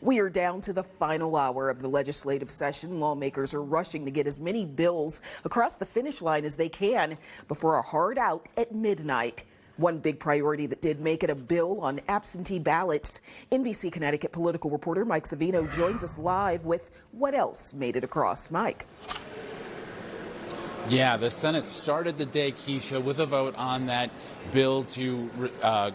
We are down to the final hour of the legislative session. Lawmakers are rushing to get as many bills across the finish line as they can before a hard out at midnight. One big priority that did make it a bill on absentee ballots. NBC Connecticut political reporter Mike Savino joins us live with what else made it across. Mike. Yeah, the Senate started the day, Keisha, with a vote on that bill to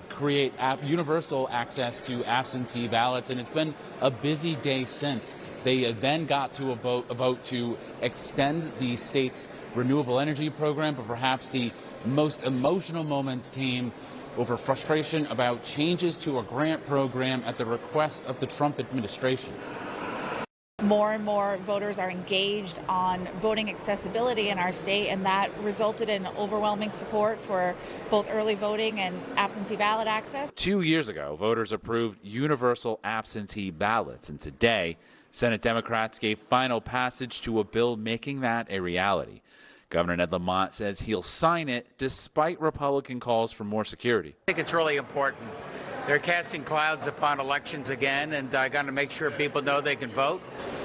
create universal access to absentee ballots, and it's been a busy day since. They then got to a vote to extend the state's renewable energy program, but perhaps the most emotional moments came over frustration about changes to a grant program at the request of the Trump administration. More and more voters are engaged on voting accessibility in our state, and that resulted in overwhelming support for both early voting and absentee ballot access. 2 years ago, voters approved universal absentee ballots, and today, Senate Democrats gave final passage to a bill making that a reality. Governor Ned Lamont says he'll sign it despite Republican calls for more security. I think it's really important. They're casting clouds upon elections again, and I got to make sure people know they can vote.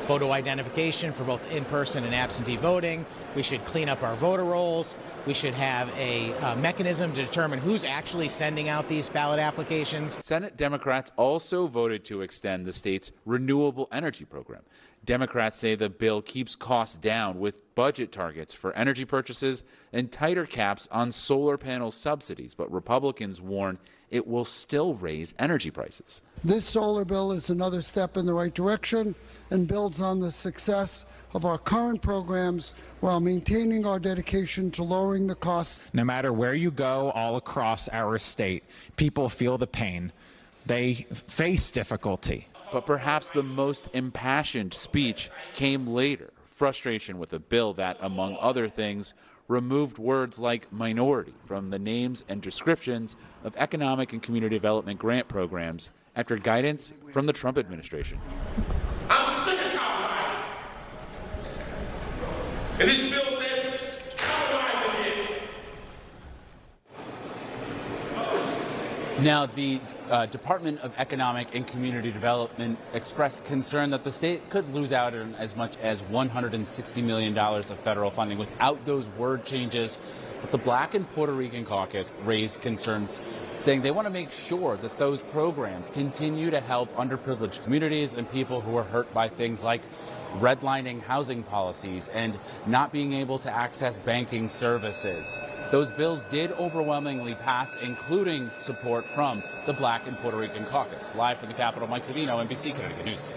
Photo identification for both in-person and absentee voting. We should clean up our voter rolls. We should have a mechanism to determine who's actually sending out these ballot applications. Senate Democrats also voted to extend the state's renewable energy program. Democrats say the bill keeps costs down with budget targets for energy purchases and tighter caps on solar panel subsidies, but Republicans warn it will still raise energy prices. This solar bill is another step in the right direction and builds on the success of our current programs while maintaining our dedication to lowering the costs. No matter where you go all across our state, people feel the pain. They face difficulty. But perhaps the most impassioned speech came later. Frustration with a bill that, among other things, removed words like minority from the names and descriptions of economic and community development grant programs after guidance from the Trump administration. I'm sick of compromising. And this bill says compromise again. Now, the Department of Economic and Community Development expressed concern that the state could lose out on as much as $160 million of federal funding without those word changes. But the Black and Puerto Rican caucus raised concerns, saying they want to make sure that those programs continue to help underprivileged communities and people who are hurt by things like redlining housing policies and not being able to access banking services. Those bills did overwhelmingly pass, including support from the Black and Puerto Rican caucus. Live from the Capitol, Mike Savino, NBC Connecticut News.